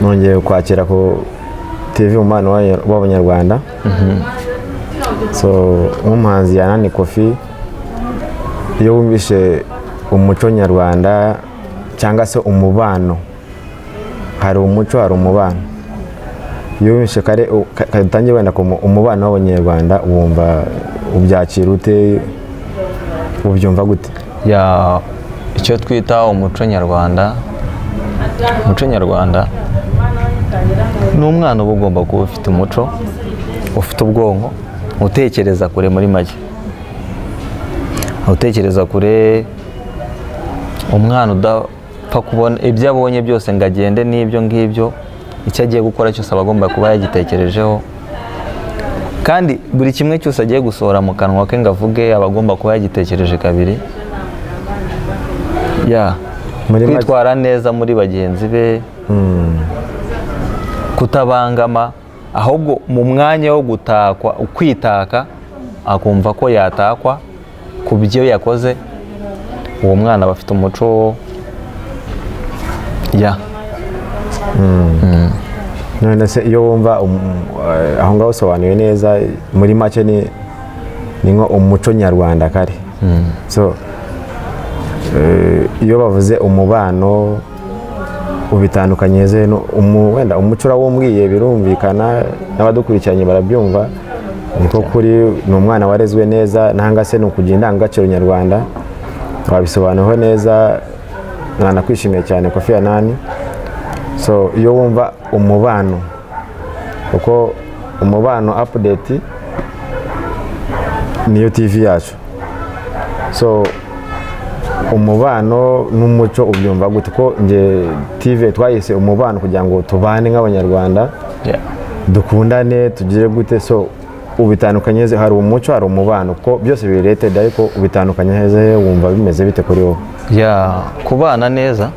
nongeye kwakira ku TV umwana w'abanyarwanda. So nk'umuhanzi Yanani Koffi, iyo wumvishe umuco nyarwanda cyangwa se umubano, hari umuco hari umubano. Iyo wumvishe kare katangiye wenda ku umubano w'abanyarwanda, wumva ubyakira ute, ubyumva gute? Ya icyo twita umuco nyarwanda, umuco nyarwanda ni umwana uba ugomba kuba ufite umuco, ufite ubwonko, utekereza kure muri make, utekereza kure. Umwana udapfa kubona ibyo abonye byose ngo agende n'ibyo ngibyo, icyo agiye gukora cyose aba agomba kuba yagitekerejeho, kandi buri kimwe cyose agiye gusohora mu kanwa ke ngo avuge aba agomba kuba yagitekereje kabiri. Kwitwara neza muri bagenzi be, kutabangama, ahubwo mu mwanya wo gutakwa, ukwitaka akumva ko yatakwa ku byo yakoze, uwo mwana aba afite umuco. None se iyo wumva aho ngaho usobanuye neza, muri make ni nko umuco nyarwanda kare. So iyo bavuze umubano ubitandukanye ze wenda umuco urawumbwiye birumvikana, n'abadukurikiranye barabyumva, niko kuri ni umwana warezwe neza, nanga se ni ukugira indangagaciro nyarwanda. Wabisobanuyeho neza, mwana kwishimiye cyane Koffi Yanani. So iyo wumva umubano, kuko umubano update niyo TV yacu. So umubano n'umuco ubyumva gute? Ko nge TV twayise umubano kugira ngo tubane nk'abanyarwanda, dukundane, tugire gute. So ubitandukanye ze, hari umuco hari umubano, ko byose related, ariko ubitandukanye ze wumva bimeze bite kuri wowe? Kubana neza,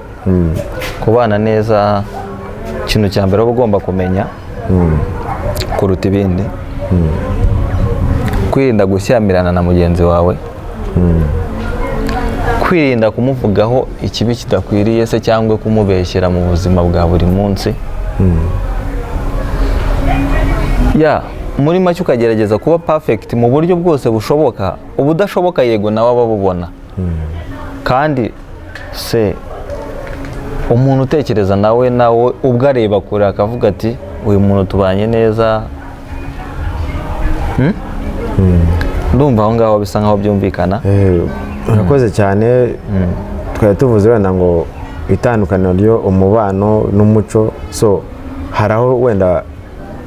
kubana neza ikintu cya mbere uba ugomba kumenya kuruta ibindi, kwirinda gushyamirana na mugenzi wawe, kwirinda kumuvugaho ikibi kidakwiriye se cyangwa kumubeshyera mu buzima bwa buri munsi. Muri make ukagerageza kuba perfect mu buryo bwose bushoboka. Ubudashoboka yego nawe ababubona, kandi se umuntu utekereza nawe ubwo areba kure akavuga ati uyu muntu tubanye neza. Ndumva aho ngaho bisa nkaho byumvikana. Urakoze cyane. Twari tuvuze wenda ngo itandukaniro ryo umubano n'umuco. So hari aho wenda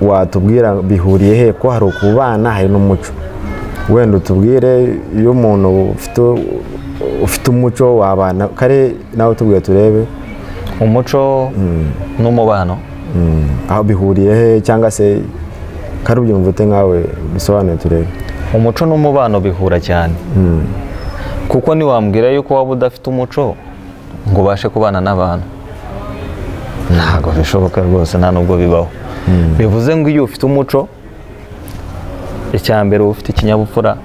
watubwira bihuriye he, ko hari ukubana hari n'umuco? Wenda utubwire iyo umuntu ufite umuco wabana kare, nawe tubwire turebe umuco n'umubano aho bihuriye he, cyangwa se kare ubyumva ute nkawe, bisobanuye turebe. Umuco n'umubano bihura cyane, kuko niwambwira yuko waba udafite umuco ngo ubashe kubana n'abantu, ntabwo bishoboka rwose, nta nubwo bibaho. Bivuze ngo iyo ufite umuco, icya mbere uba ufite ikinyabupfura,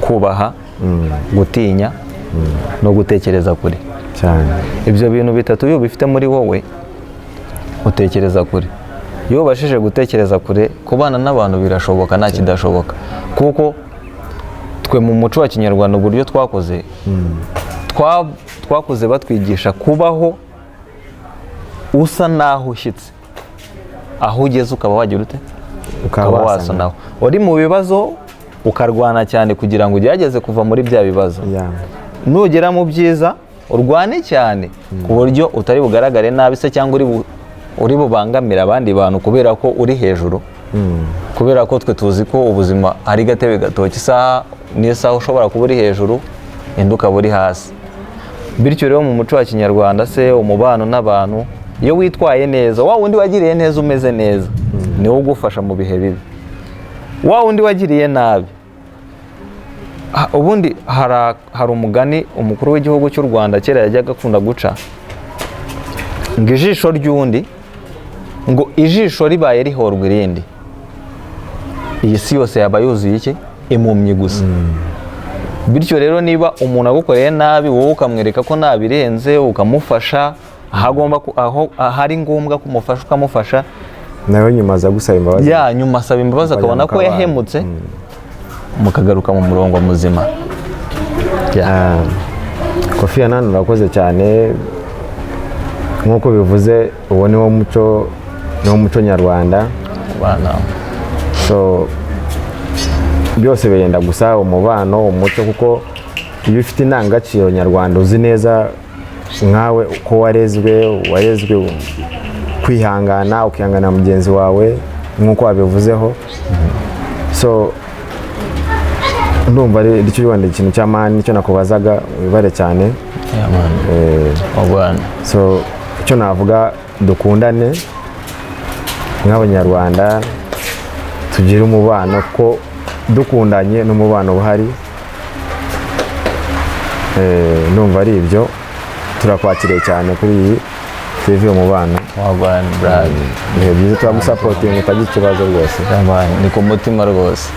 kubaha, gutinya no gutekereza kure cyane. Ibyo bintu bitatu iyo bifite muri wowe, utekereza kure. Iyo ubashije gutekereza kure, kubana n'abantu birashoboka, nta kidashoboka. Kuko twe mu muco wa kinyarwanda uburyo twakuze batwigisha kubaho usa naho ushyitse, aho ugeze ukaba wagira ute, ukaba wasa naho. Uri mu bibazo ukarwana cyane kugira ngo ugerageze kuva muri bya bibazo. Nugera mu byiza urwane cyane ku buryo utari bugaragare nabi se cyangwa uri bubangamira abandi bantu kubera ko uri hejuru. Kubera ko twe tuzi ko ubuzima ari gatebe gatoki, isaha n'isaha ushobora kuba uri hejuru, indi ukaba uri hasi. Bityo rero mu muco wa kinyarwanda se, umubano n'abantu, iyo witwaye neza, wa wundi wagiriye neza umeze neza, niwe ugufasha mu bihe bibi. Wa wundi wagiriye nabi, ubundi hari umugani umukuru w'igihugu cy'u Rwanda kera yajyaga akunda guca, ngo ijisho ry'undi, ngo ijisho ribaye rihorwa irindi, iyi si yose yaba yuzuye iki? Impumyi gusa. Bityo rero niba umuntu agukoreye nabi, wowe ukamwereka ko nabirenze, ukamufasha, aho ahari ngombwa kumufasha ukamufasha, nawe nyuma aza gusaba imbabazi, nyuma asaba imbabazi akabona ko yahemutse, mukagaruka mu murongo muzima. Kofi Annan urakoze cyane, nk'uko bivuze uwo ni wo muco nyarwanda. So byose birenda gusa umubano, umuco, kuko iyo ufite indangagaciro nyarwanda uzi neza nkawe uko warezwe kwihangana, ukihangana mugenzi wawe nk'uko wabivuzeho. So ndumva ari cyo Rwanda ikintu cy'amani cyo nakubazaga, wibare cyane. So icyo navuga, dukundane nk'abanyarwanda, tugire umubano, ko dukundanye n'umubano buhari. Ndumva ari ibyo, turakwakiriye cyane kuri iyi TV Umubano. Ibihe byiza, turagusapotinga utagira ikibazo rwose. Ni ku mutima rwose.